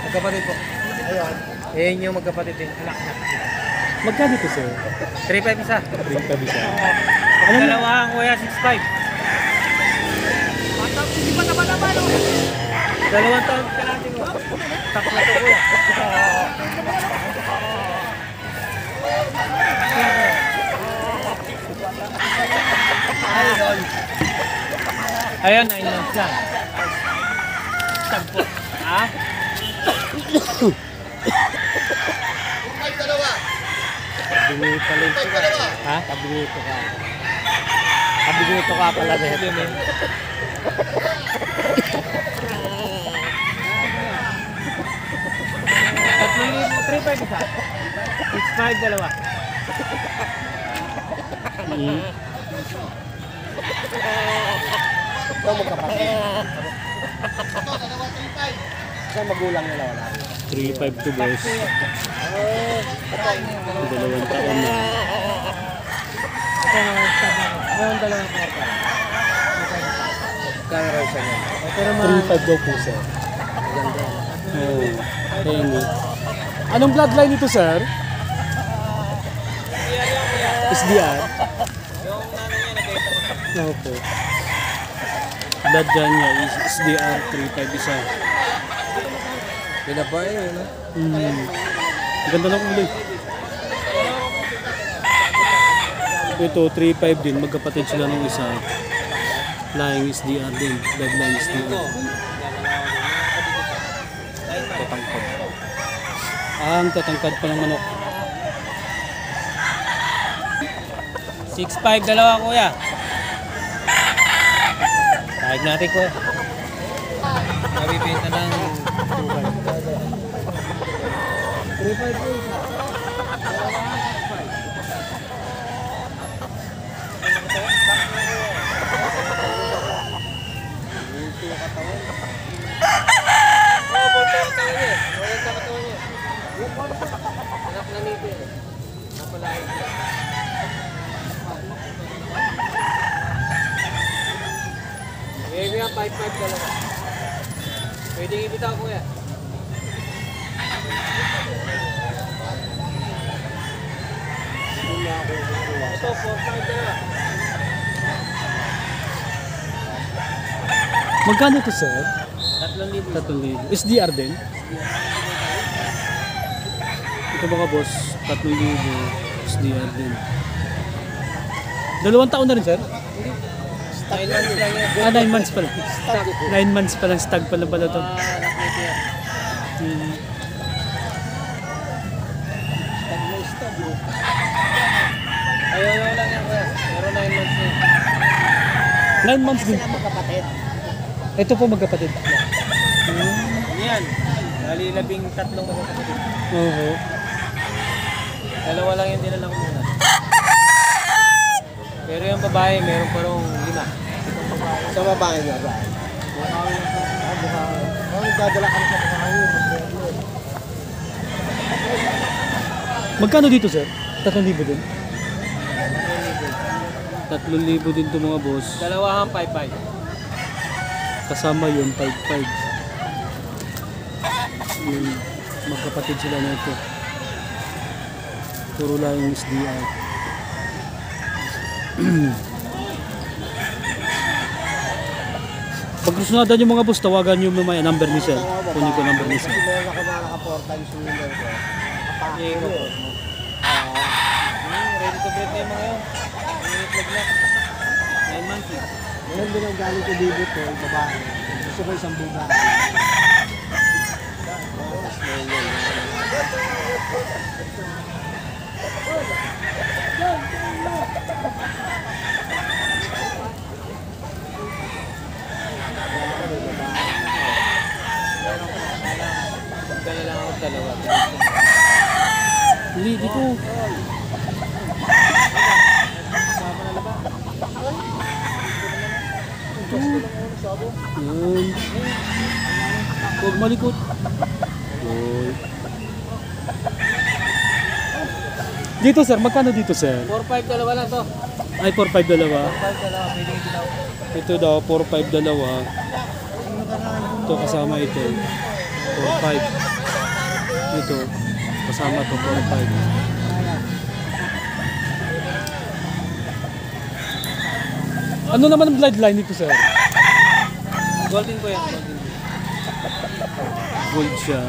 Magkapatid po. Ayan. Ayan yung magkapatid din. Anak na. Magkano ito, sir? 3.5 isa. 3.5 isa. Ang dalawa ang kuya, 6.5. Hindi pa naman naman. Dalawang taon ka natin mo. Takot na ito kuya. Ayun, 9 months lang. Sampo. Ha? Kabinito lang ito ka. Ha? Kabinito ka. Kabinito ka pala na ito. Tatlong libo, 3.5 isa. 6.5 dalawa. Ito magkapatid. Saan magulang nila wala? 3.5 to boss. Dalawang taon na. Ito na yung dalawang kwarta. Kaya raw siya niya. Ito naman. 3.5 daw po, sir. Ayan. Anong bloodline ito, sir? SDR? Opo. Bloodline niya is SDR 3.5 isa. Pinabay yun, no? Ganda ng kulay. Ito, 3.5 din. Magkapatid sila ng isa. Flying SDR din. Bloodline SDR. Tatangkad. Ang tatangkad pa ng manok. 6.5 dalawa kuya. Kahit natin kuya. Mabibenta ng 3.5 po isa. Anak na nito yun. Napalahin ko. Maybe nga 5.5 dalawa. Pwedeng ibitaw kuya. Ito 4.5 dalawa. Magkano ito, sir? 3,000. 3,000. SDR din? Ito mga boss, 3,000 SDR din. 2 taon na rin, sir? 9 months lang yan. 9 months pa lang. 9 months pa lang, stag pa lang pala ito. Anak nito yan. Ayaw lang yan kuya. Pero 9 months na yun. 9 months din. Magkapatid. Ito po magkapatid. Yan. Dali 13 magkakapatid. Oo. Dalawa lang yung dinala ko muna. Pero yung babae, meron pa rong 5. Sa babae niya ba? Dadala ka na sa babae. Magkano dito, sir? 3,000 din? 3,000 din ito mga boss. Dalawahang 5.5. Kasama yun, 5,500. Yung magkapatid sila na ito. Puro lang yung SDR. Pag gusto natin yung mga boss, tawagan nyo mamaya number ni sir. Kunin ko number ni sir. Kasi meron ako na naka 4 times winner ko. Ready to breed na yung mga yun. Itlog na. 9 months eh. Ngayon din ang galing ko debut ko, babae. Gusto ko isang buga. Magdala lang ako dalawa. Hindi, dito. Yun. Huwag malikot. Yun. Dito sir, magkano dito sir? 4.5 dalawa lang to. Ay, 4,500 dalawa. 4.5 dalawa, pwede ibitaw. Ito daw, 4,500 dalawa. Ito kasama ito. 4,500. ito. Kasama to 4-5. Ano naman ang bloodline nito, sir? Golden po yan. Golden. Gold siya.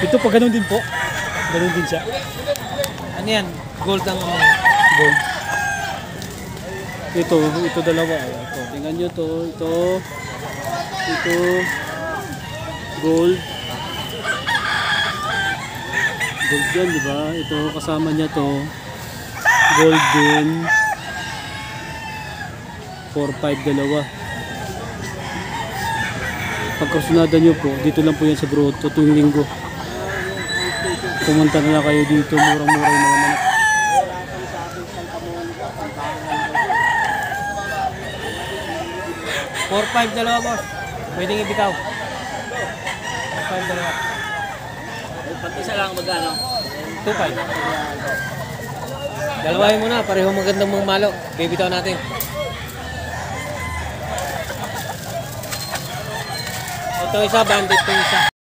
Ito pa ganun din po. Ganun din siya. Ano yan? Gold ang ano. Gold. Ito dalawa. Ito, tingnan nyo to. Ito. Gold. Gold yan, di ba? Ito, kasama niya to. Gold din. 4-5 dalawa. Pagkasunada nyo po, dito lang po yan sa grotto tuwing linggo. Pumunta na kayo dito, murang-mura yung mga manok. 4-5 dalawa, boss. Pwedeng ibitaw. 4-5 dalawa. Pag isa lang magkano? 2-5. Dalawahin mo na, pareho magandang mga malo. Bibitaw natin. Ito isa, bandit ito isa.